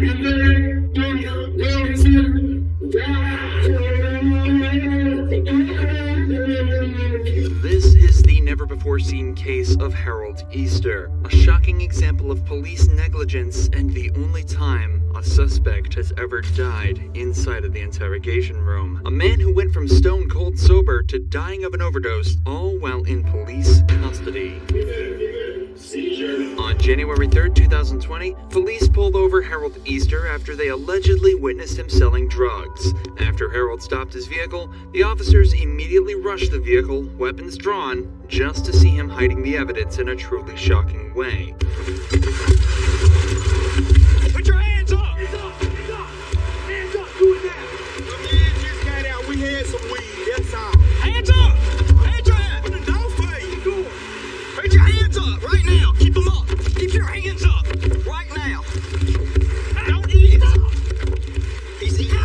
This is the never-before-seen case of Harold Easter, a shocking example of police negligence and the only time a suspect has ever died inside of the interrogation room. A man who went from stone cold sober to dying of an overdose, all while in police custody. On January 3rd, 2020, police pulled over Harold Easter after they allegedly witnessed him selling drugs. After Harold stopped his vehicle, the officers immediately rushed the vehicle, weapons drawn, just to see him hiding the evidence in a truly shocking way. Put your hands up! Hands up! Hands up! Hands up! Do it now! The man just got out. We had some weed. That's all. Hands up! Hands up! Open the door for you. Go. Put your hands up right now. Keep them up. Keep your hands up right now. Don't eat it. He's eating.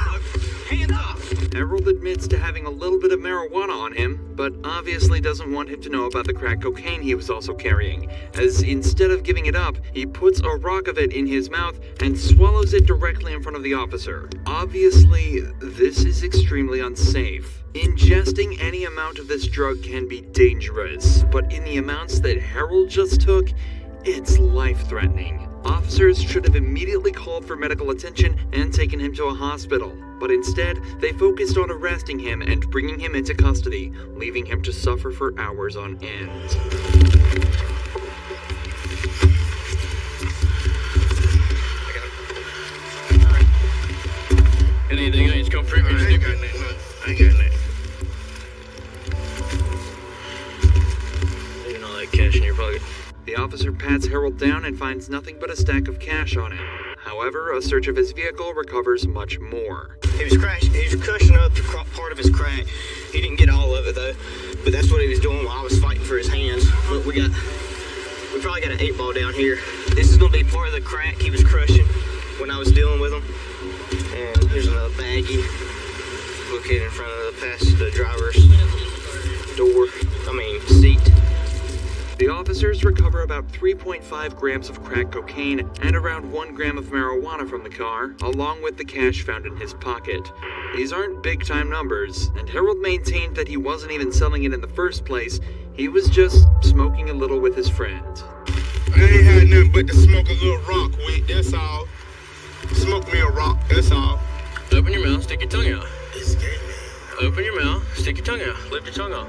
Hands up. Harold admits to having a little bit of marijuana on him, but obviously doesn't want him to know about the crack cocaine he was also carrying, as instead of giving it up, he puts a rock of it in his mouth and swallows it directly in front of the officer. Obviously, this is extremely unsafe. Ingesting any amount of this drug can be dangerous, but in the amounts that Harold just took, it's life-threatening. Officers should have immediately called for medical attention and taken him to a hospital, but instead, they focused on arresting him and bringing him into custody, leaving him to suffer for hours on end. Anything else come for me? I ain't got nothing. I ain't got nothing. Leaving all that cash in your pocket. The officer pats Harold down and finds nothing but a stack of cash on him. However, a search of his vehicle recovers much more. He was crushing up the part of his crack. He didn't get all of it though, but that's what he was doing while I was fighting for his hands. Look, we probably got an 8-ball down here. This is gonna be part of the crack he was crushing when I was dealing with him. And here's another baggie located in front of the driver's seat. The officers recover about 3.5 grams of crack cocaine and around 1 gram of marijuana from the car, along with the cash found in his pocket. These aren't big-time numbers, and Harold maintained that he wasn't even selling it in the first place. He was just smoking a little with his friend. I ain't had nothing but to smoke a little rock with, that's all. Smoke me a rock, that's all. Open your mouth, stick your tongue out. It's gay, man. Open your mouth, stick your tongue out. Lift your tongue out.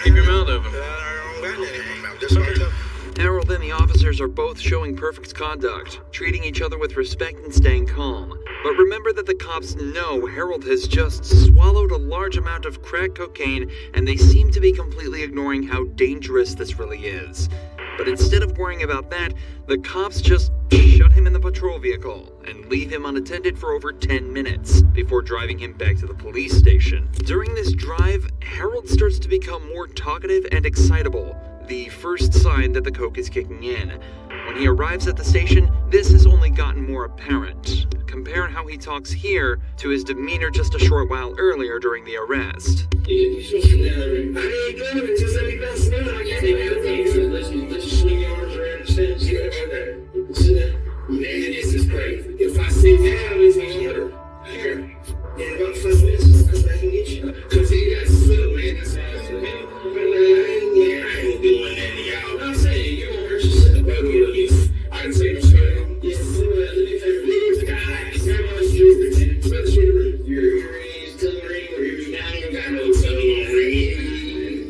Keep your mouth open. I don't got nothing in my mouth, that's what I tell you. Harold and the officers are both showing perfect conduct, treating each other with respect and staying calm. But remember that the cops know Harold has just swallowed a large amount of crack cocaine, and they seem to be completely ignoring how dangerous this really is. But instead of worrying about that, the cops just shut him in the patrol vehicle and leave him unattended for over 10 minutes before driving him back to the police station. During this drive, Harold starts to become more talkative and excitable, the first sign that the coke is kicking in. When he arrives at the station, this has only gotten more apparent. Compare how he talks here to his demeanor just a short while earlier during the arrest. This is crazy. If I sit down, it's here. And about suspense, that's what I can get you. Cause he got slow, man. That's how it's been. I ain't doing that to y'all. I'm saying, you don't hurt yourself. But I can say,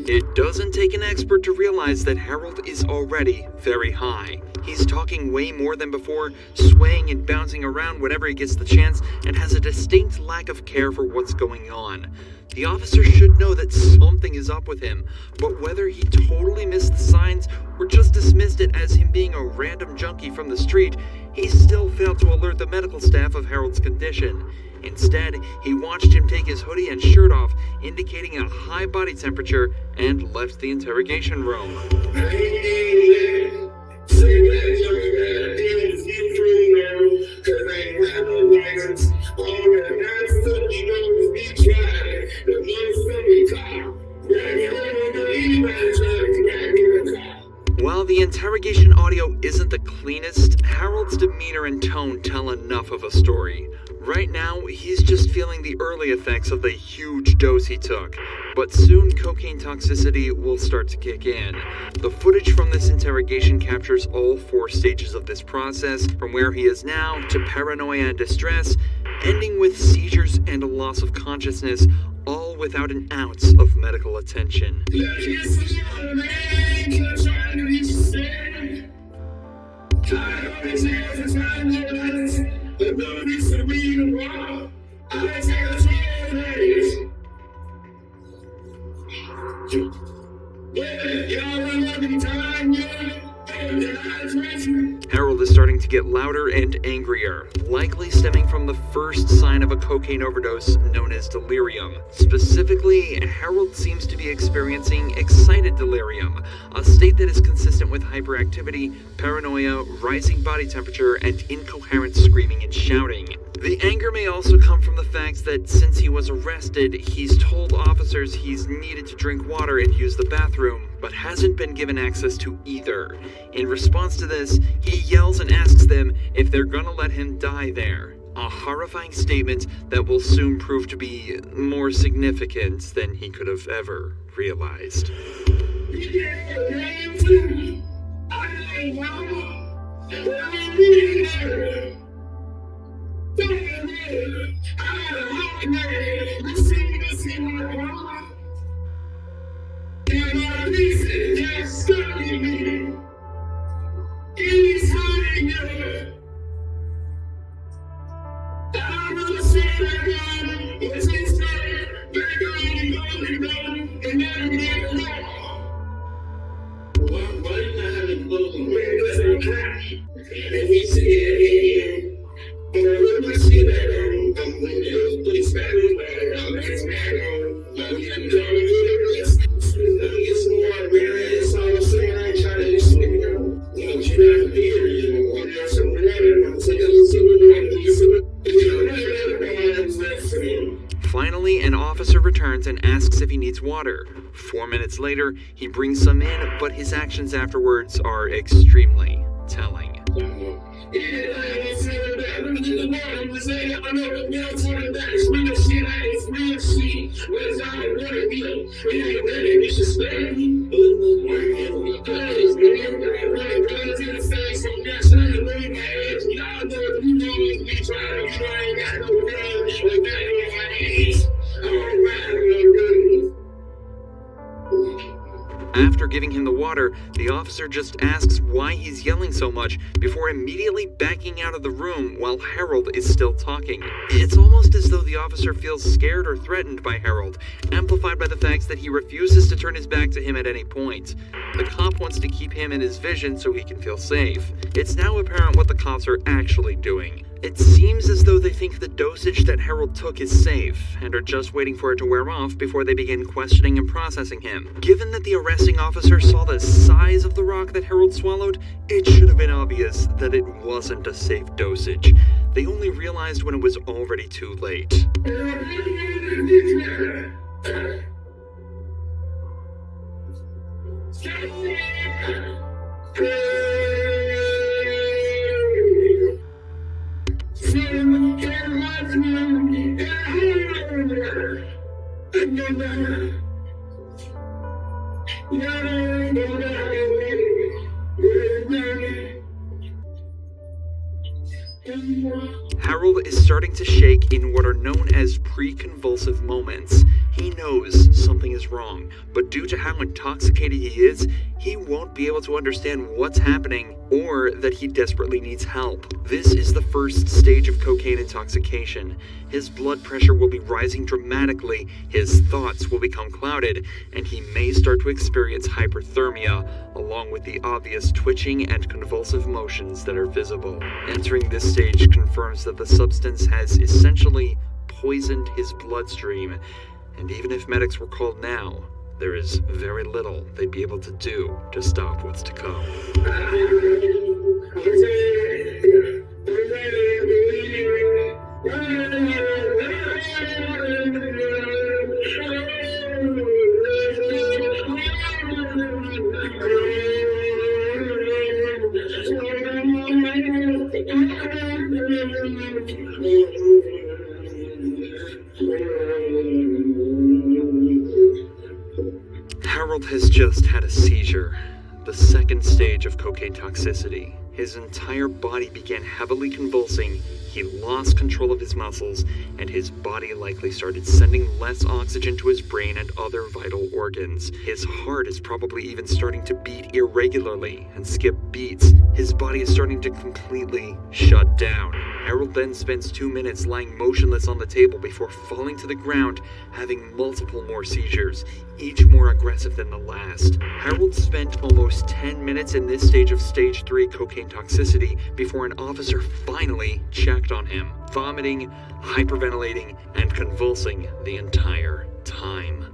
it doesn't take an expert to realize that Harold is already very high. He's talking way more than before, swaying and bouncing around whenever he gets the chance, and has a distinct lack of care for what's going on. The officer should know that something is up with him, but whether he totally missed the signs or just dismissed it as him being a random junkie from the street, he still failed to alert the medical staff of Harold's condition. Instead, he watched him take his hoodie and shirt off, indicating a high body temperature, and left the interrogation room. While the interrogation audio isn't the cleanest cleanest, Harold's demeanor and tone tell enough of a story. Right now, he's just feeling the early effects of the huge dose he took, but soon cocaine toxicity will start to kick in. The footage from this interrogation captures all 4 stages of this process, from where he is now to paranoia and distress, ending with seizures and a loss of consciousness, all without an ounce of medical attention. Harold is starting to get louder and angrier, likely stemming from the first sign of a cocaine overdose known as delirium. Specifically, Harold seems to be experiencing excited delirium, a state that is consistent with hyperactivity, paranoia, rising body temperature, and incoherent screaming and shouting. The anger may also come from the fact that since he was arrested, he's told officers he's needed to drink water and use the bathroom, but hasn't been given access to either. In response to this, he yells and asks them if they're gonna let him die there. A horrifying statement that will soon prove to be more significant than he could have ever realized. Finally, an officer returns and asks if he needs water. 4 minutes later, he brings some in, but his actions afterwards are extremely telling. After giving him the water, the officer just asks why he's yelling so much before immediately backing out of the room while Harold is still talking. It's almost as though the officer feels scared or threatened by Harold, amplified by the fact that he refuses to turn his back to him at any point. The cop wants to keep him in his vision so he can feel safe. It's now apparent what the cops are actually doing. It seems as though they think the dosage that Harold took is safe, and are just waiting for it to wear off before they begin questioning and processing him. Given that the arresting officer saw the size of the rock that Harold swallowed, it should have been obvious that it wasn't a safe dosage. They only realized when it was already too late. Harold is starting to shake in what are known as pre-convulsive moments. He knows something is wrong, but due to how intoxicated he is, he won't be able to understand what's happening or that he desperately needs help. This is the first stage of cocaine intoxication. His blood pressure will be rising dramatically, his thoughts will become clouded, and he may start to experience hyperthermia, along with the obvious twitching and convulsive motions that are visible. Entering this stage confirms that the substance has essentially poisoned his bloodstream, and even if medics were called now, there is very little they'd be able to do to stop what's to come. Harold has just had a seizure, the second stage of cocaine toxicity. His entire body began heavily convulsing, he lost control of his muscles, and his body likely started sending less oxygen to his brain and other vital organs. His heart is probably even starting to beat irregularly and skip beats. His body is starting to completely shut down. Harold then spends 2 minutes lying motionless on the table before falling to the ground, having multiple more seizures, each more aggressive than the last. Harold spent almost 10 minutes in this stage of stage 3 cocaine toxicity before an officer finally checked on him, vomiting, hyperventilating, and convulsing the entire time.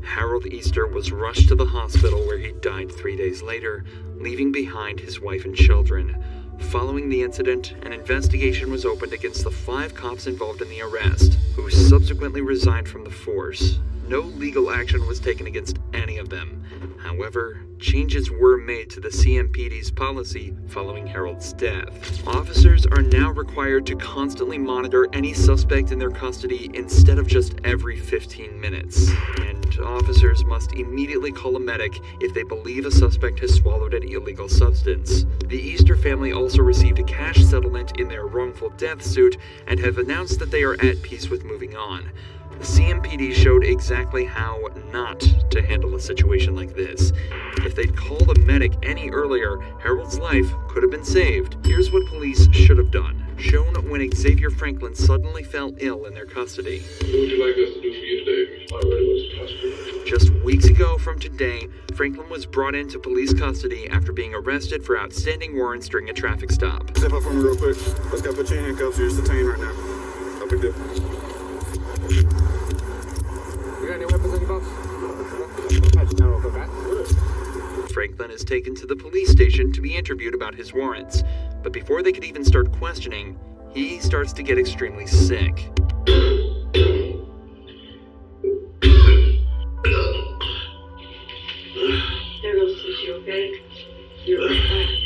Harold Easter was rushed to the hospital where he died 3 days later, leaving behind his wife and children. Following the incident, an investigation was opened against the 5 cops involved in the arrest, who subsequently resigned from the force. No legal action was taken against any of them. However, changes were made to the CMPD's policy following Harold's death. Officers are now required to constantly monitor any suspect in their custody instead of just every 15 minutes. And officers must immediately call a medic if they believe a suspect has swallowed an illegal substance. The Easter family also received a cash settlement in their wrongful death suit and have announced that they are at peace with moving on. The CMPD showed exactly how not to handle a situation like this. If they'd called a medic any earlier, Harold's life could have been saved. Here's what police should have done. Shown when Xavier Franklin suddenly fell ill in their custody. What would you like us to do for you today? I already was to hospital. Just weeks ago from today, Franklin was brought into police custody after being arrested for outstanding warrants during a traffic stop. Step up for me real quick. Let's go put you in handcuffs. You're just detained right now. No big deal. You got any weapons on your box? Franklin is taken to the police station to be interviewed about his warrants, but before they could even start questioning, he starts to get extremely sick. There goes Sushi, okay? You're okay.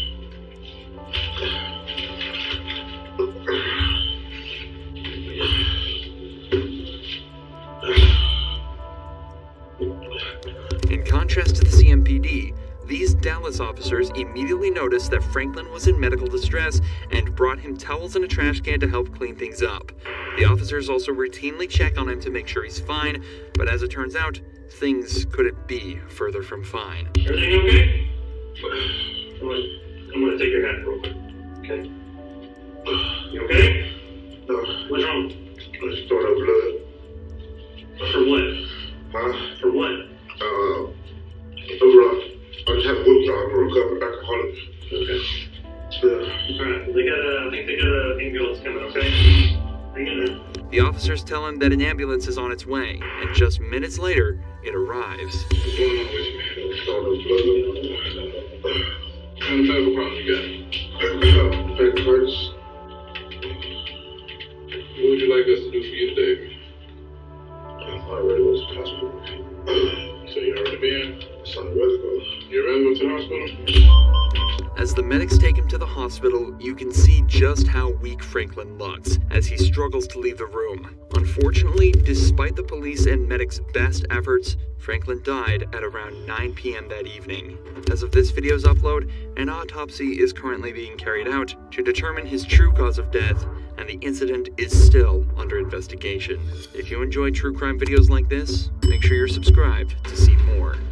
In contrast to the CMPD, these Dallas officers immediately noticed that Franklin was in medical distress and brought him towels and a trash can to help clean things up. The officers also routinely check on him to make sure he's fine, but as it turns out, things couldn't be further from fine. Everything okay? I'm gonna take your hat real quick. Okay? You okay? No, What's wrong? I just thought of blood. For what? Huh? For what? Overall, I just had a withdrawal from a recovered alcoholic. Okay. Yeah. Alright, I think they got an ambulance coming, okay? Hang in there. The officers tell him that an ambulance is on its way, and just minutes later, it arrives. What's going on with you, man? I thought of blood. What kind of medical problem you got? Pancreatitis. What would you like us to do for you today? I already was to the hospital. So you already been? It's on the weather go. You ever go to the hospital? As the medics take him to the hospital, you can see just how weak Franklin looks as he struggles to leave the room. Unfortunately, despite the police and medics' best efforts, Franklin died at around 9 p.m. that evening. As of this video's upload, an autopsy is currently being carried out to determine his true cause of death, and the incident is still under investigation. If you enjoy true crime videos like this, make sure you're subscribed to see more.